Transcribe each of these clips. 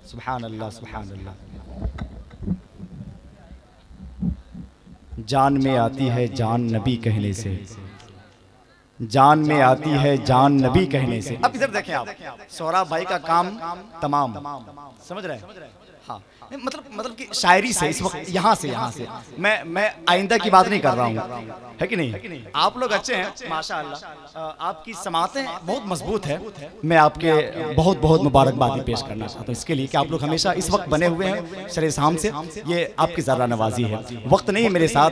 सुभान अल्लाह सुभान अल्लाह। जान में आती है जान नबी कहने से, जान में आती है जान नबी कहने से। अब इधर देखें आप, सोहराब भाई का काम तमाम समझ रहे हैं। हाँ मतलब कि शायरी से इस वक्त यहाँ से मैं आइंदा की बात नहीं कर रहा हूँ, है कि नहीं? आप लोग अच्छे हैं माशाअल्लाह, आपकी समातें बहुत मजबूत है। मैं आपके बहुत बहुत मुबारकबादी पेश करना चाहता हूँ इसके लिए कि आप लोग हमेशा इस वक्त बने हुए हैं शरे शाम से। ये आपकी ज़रा नवाजी है। वक्त नहीं है मेरे साथ,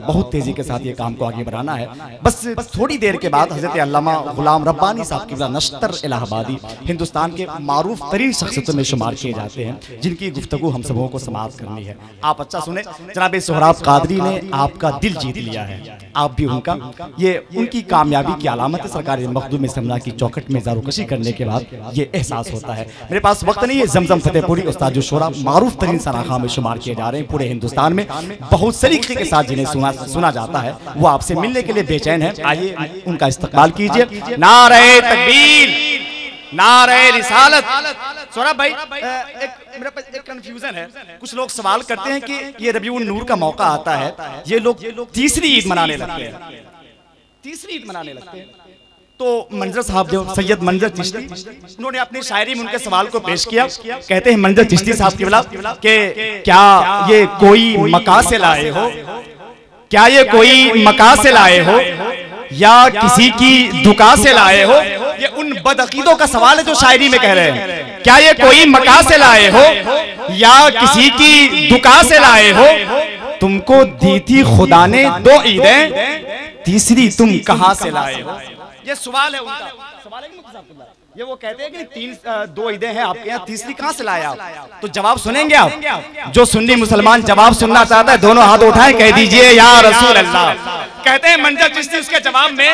बहुत तेज़ी के साथ ये काम को आगे बढ़ाना है। बस थोड़ी देर के बाद हज़रत अल्लामा गुलाम रब्बानी साहब की नश्तर इलाहाबादी हिंदुस्तान के मारूफ तरीन शख्सियतों में शुमार किए जाते हैं, जिनकी गुफ्तगू हम सबों को समाप्त करनी है। आप अच्छा सुने, जनाब सोहराब कादरी ने आपका दिल जीत लिया है, आप भी उनका। ये उनकी कामयाबी की अलामत है। सरकार मखदूम समना की चौखट में ज़ारूकशी करने के बाद ये एहसास होता है। मेरे पास वक्त नहीं है। जमजम फतेहपुरी उस्ताद जो शोरा मारूफ तरीन सराखा में शुमार किए जा रहे हैं पूरे हिंदुस्तान में, बहुत सलीके के साथ जिन्हें सुना जाता है, वो आपसे मिलने के लिए बेचैन है। आइए उनका इस्तकबाल कीजिए। नारे तकबीर, नारे रिसालत। सोहराब भाई मेरे पास एक कंफ्यूजन है। कुछ लोग सवाल करते हैं कि ये रबीउन नूर का मौका आता है, ये लोग तीसरी ईद मनाने लगते हैं, तीसरी ईद मनाने लगते हैं। तो मंजर साहब जो सैयद मंजर चिश्ती, उन्होंने अपनी शायरी में उनके सवाल को पेश किया। कहते हैं मंजर चिश्ती साहब के खिलाफ कि क्या ये कोई मका से लाए हो, क्या ये कोई मका से लाए हो या किसी की दुका से लाए हो? ये उन बदअकीदों का सवाल है जो शायरी में कह रहे हैं। क्या ये कोई मका से लाए हो या किसी की दुका से लाए हो? तुमको दी थी खुदा ने 2 ईदें, तीसरी तुम कहां से लाए हो? ये सवाल है उनका। सवाल है ये वो कहते हैं कि 2 ईदें हैं आपके यहाँ, तीसरी कहां से लाए आप? तो जवाब सुनेंगे आप? जो सुन्नी मुसलमान जवाब सुनना चाहता है दोनों हाथ उठाएं, कह दीजिए या रसूल अल्लाह। कहते हैं मंजर चिश्ती उसके जवाब में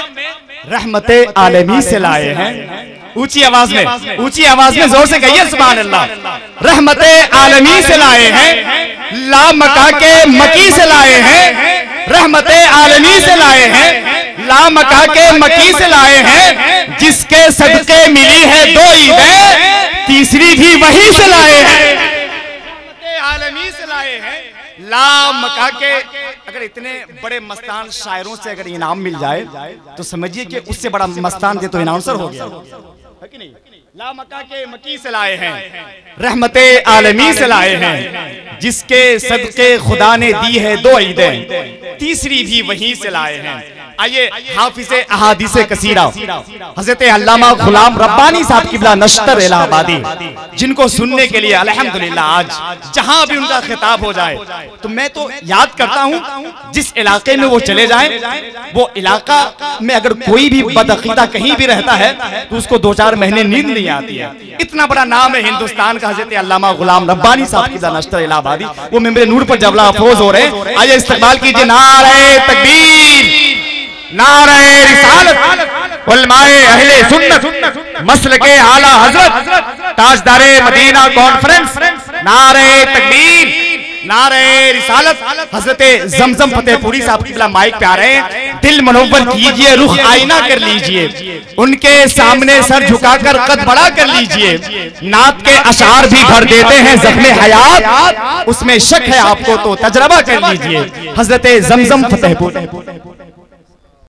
रहमते आलमी से लाए हैं। ऊंची आवाज में जोर से कहिए सुभान अल्लाह। रहमते आलमी से लाए हैं, ला मका के मकी से लाए हैं। रहमते आलमी से लाए हैं, ला मका के मकी से लाए हैं। जिसके सदके मिली है 2 ईदें, तीसरी भी वही से लाए हैं। रहमते आलमी से लाए हैं, ला मका के। अगर इतने बड़े मस्तान शायरों से अगर इनाम मिल जाए तो समझिए कि उससे बड़ा मस्तान दे तो इनाउंसर हो गया, है कि नहीं? ला मका के मकी से लाए हैं, रहमते आलमी से लाए हैं। जिसके सदके खुदा ने दी है 2 ईदें, तीसरी भी वहीं से लाए हैं। आइए हाफिज़े अहादीसे कसीरा हज़रत अल्लामा गुलाम रब्बानी साहब की नश्तर इलाहाबादी, जिनको सुनने के लिए अल्हम्दुलिल्लाह आज जहां भी उनका खिताब हो जाए तो मैं तो याद करता हूं, जिस इलाके में वो चले जाएं, वो इलाका में अगर कोई भी बदअकीदा कहीं भी रहता है तो उसको 2-4 महीने नींद नहीं आती है। इतना बड़ा नाम है हिंदुस्तान का हज़रत अल्लामा गुलाम रब्बानी साहब की नश्तर इलाहाबादी। वो मेंबर नूर पर जबला अफरोज हो रहे हैं। आइए इस्तकबाल कीजिए। नारे तकबीर, नारे रिसालत, उलमाए अहले सुन्नत, मसलके आला हजरत, ताजदारे मदीना कॉन्फ्रेंस। नारे तकबीर, नारे रिसालत। हजरत जमजम फतेहपुरी साहब की माइक पे आ रहे हैं। दिल मनोवर कीजिए, रुख आईना कर लीजिए, उनके सामने सर झुकाकर कद बड़ा कर लीजिए। नात के अशार भी भर देते हैं जख्मे हयात, उसमें शक है आपको तो तजरबा कर लीजिए। हजरत जमजम फतेहपुरी